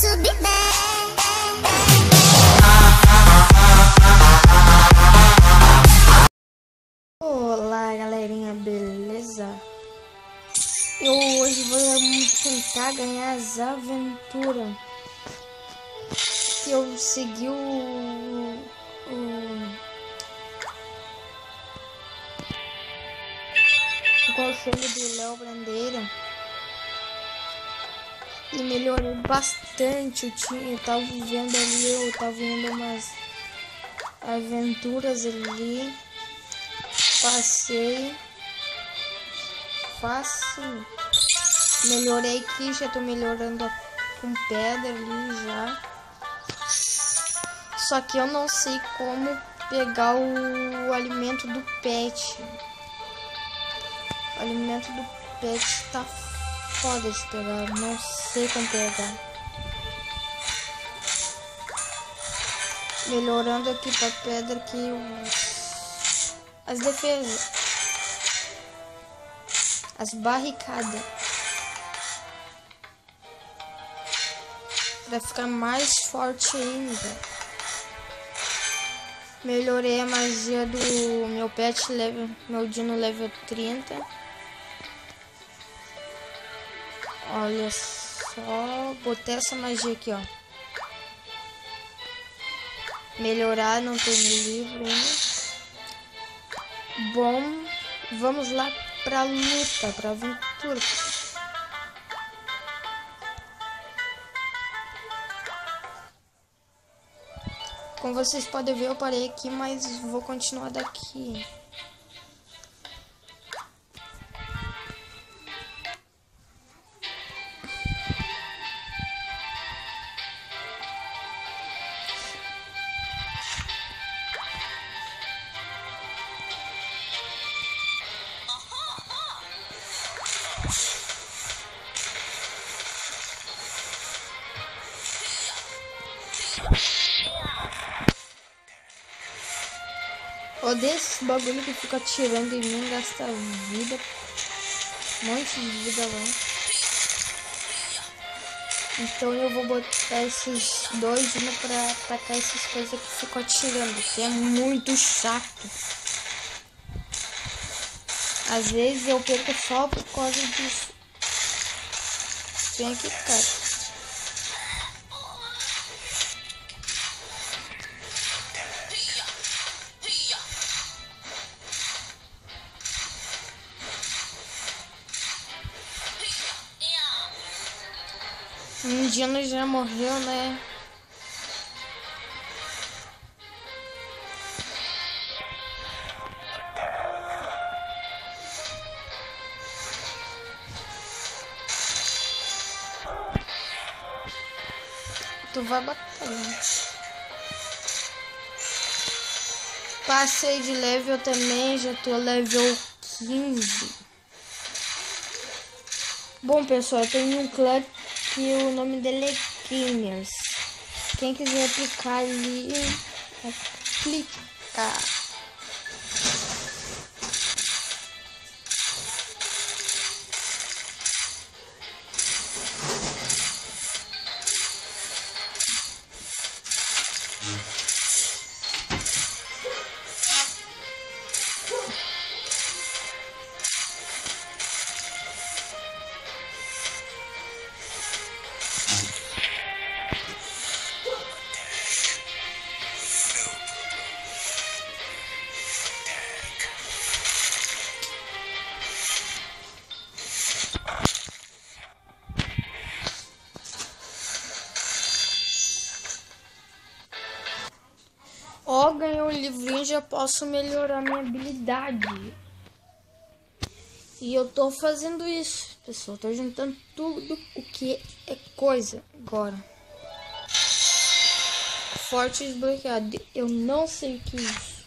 subir bem. Olá, galerinha, beleza? Eu hoje vou tentar ganhar as aventuras que eu segui o conselho do Léo Brandeira e melhorei bastante. Eu tava vendo ali, eu tava vendo umas aventuras ali, passei fácil, melhorei aqui, já tô melhorando com pedra ali já. Só que eu não sei como pegar o alimento do pet. O alimento do pet tá foda de pegar, não sei como pegar. Melhorando aqui pra pedra aqui as defesas, as barricadas, pra ficar mais forte ainda. Melhorei a magia do meu pet level, meu dino level 30. Olha só, botei essa magia aqui, ó. Melhorar, não tem livro ainda. Bom, vamos lá pra luta, pra aventura. Como vocês podem ver, eu parei aqui, mas vou continuar daqui. Odeio esse bagulho que fica atirando em mim, gasta vida. Um monte de vida lá. Então eu vou botar esses dois indo pra atacar essas coisas que ficam atirando, que é muito chato. Às vezes eu perco só por causa disso. Vem aqui, cara. O indiano já morreu, né? Tu vai batalhar. Passei de level também, já tô level 15. Bom, pessoal, tem um clã que o nome dele é Gamers. Quem quiser aplicar ali, aplica. Ó, ganhei um livrinho, já posso melhorar minha habilidade. E eu tô fazendo isso, pessoal. Tô juntando tudo o que é coisa agora. Forte desbloqueado. Eu não sei o que é isso.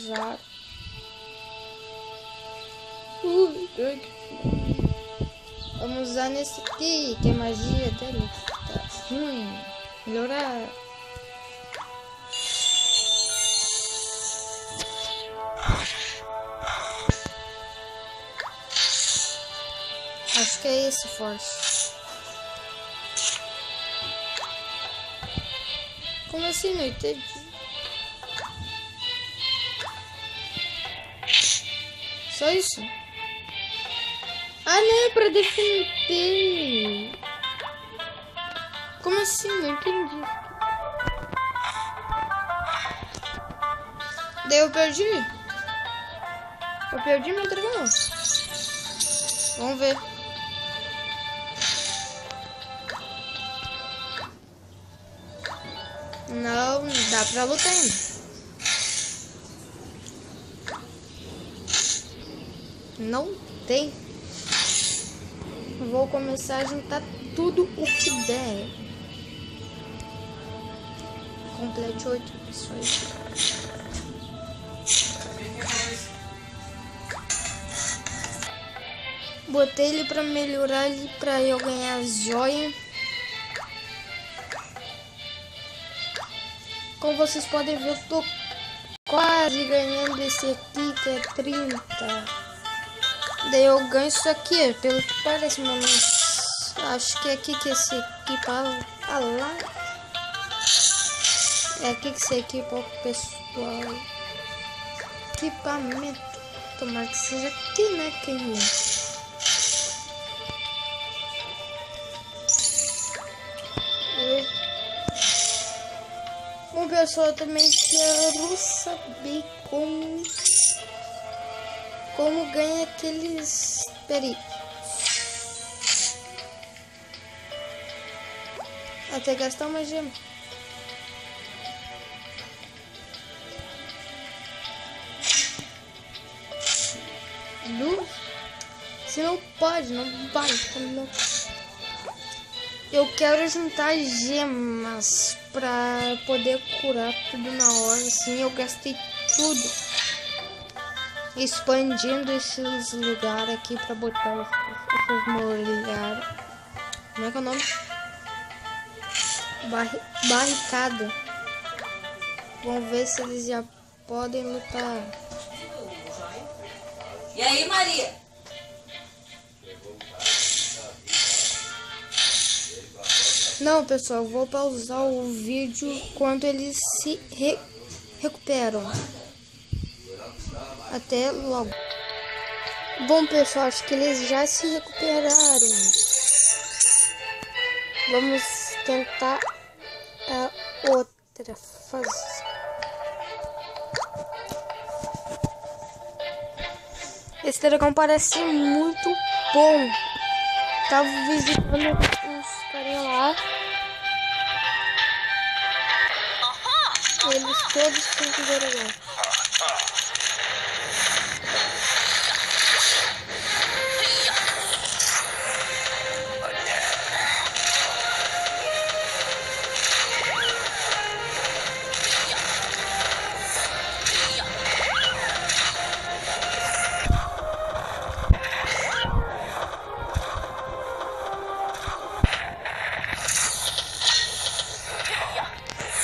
Já. Vamos usar nesse aqui, que é magia dele. Tá. Melhorar. Acho que é esse forte. Como assim, não entendi? Só isso? Ah, não, é pra defender. Como assim? Não entendi. Daí eu perdi? Eu perdi meu dragão. Vamos ver. Não, dá pra lutar ainda. Não tem. Vou começar a juntar tudo o que der. Complete 8 pessoas. Botei ele pra melhorar ele pra eu ganhar as joias. Como vocês podem ver, eu tô quase ganhando esse aqui que é 30. Daí eu ganho isso aqui, pelo que parece, mas acho que é aqui que se equipa lá. É aqui que se equipa o pessoal. Equipamento. Tomara que seja aqui, né, querido? Bom, pessoal, eu também quero saber como ganha aqueles... Peraí. Até gastar uma gema. Se não pode, não vai. Não. Eu quero juntar gemas pra poder curar tudo na hora. Assim, eu gastei tudo expandindo esses lugares aqui pra botar essas molhadas. Como é que é o nome? Barricada. Vamos ver se eles já podem lutar. E aí, Maria? Não, pessoal, vou pausar o vídeo quando eles se recuperam. Até logo. Bom, pessoal, acho que eles já se recuperaram. Vamos tentar a outra fase. Esse dragão parece muito bom. Tava visitando uns carinha lá. Eles todos têm que dragão.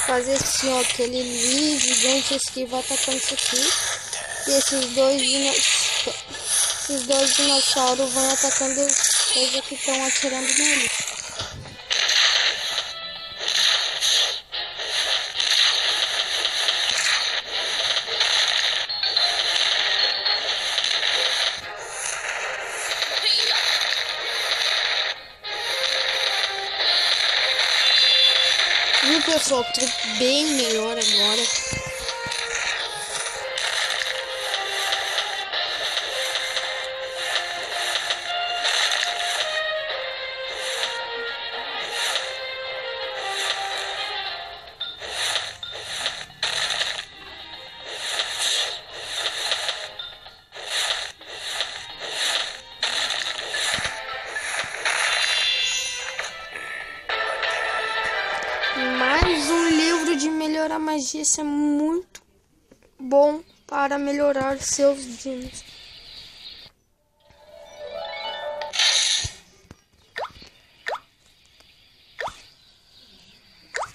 Fazer assim, ó, aquele livro gigante esquiva atacando isso aqui. E esses dois dinossauros vão atacando as coisas que estão atirando neles. Viu, pessoal? Tô bem melhor agora. Mais um livro de melhorar magia. Isso é muito bom para melhorar seus dinos.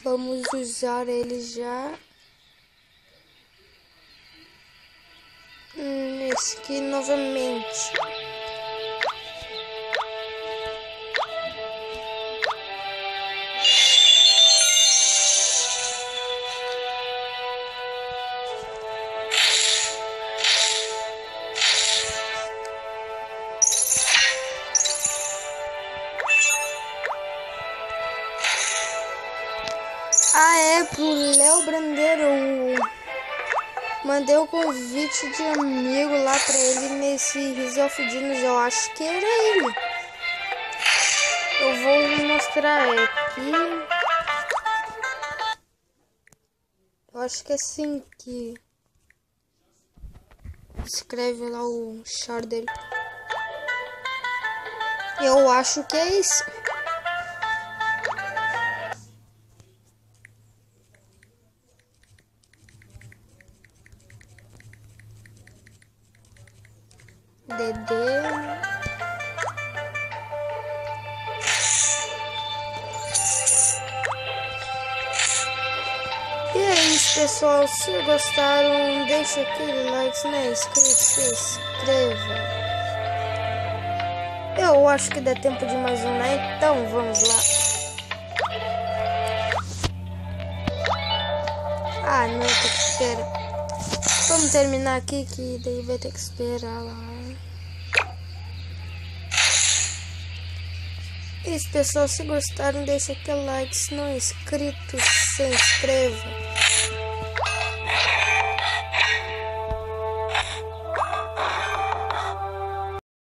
Vamos usar ele já. Esse aqui novamente. pro Léo Brandeiro. Mandei o convite de amigo lá pra ele nesse Rise of Dinos. Eu acho que era ele. Eu vou mostrar aqui. Eu acho que é assim que escreve lá o char dele. Eu acho que é isso. Dedê. E é isso, pessoal. Se gostaram, deixa aquele like, se não é inscrito, se inscreva. Eu acho que dá tempo de mais um, né? Então vamos lá. Ah, não, tem que esperar. Vamos terminar aqui, que daí vai ter que esperar lá. É isso, pessoal. Se gostaram, deixa aquele like. Se não é inscrito, se inscreva.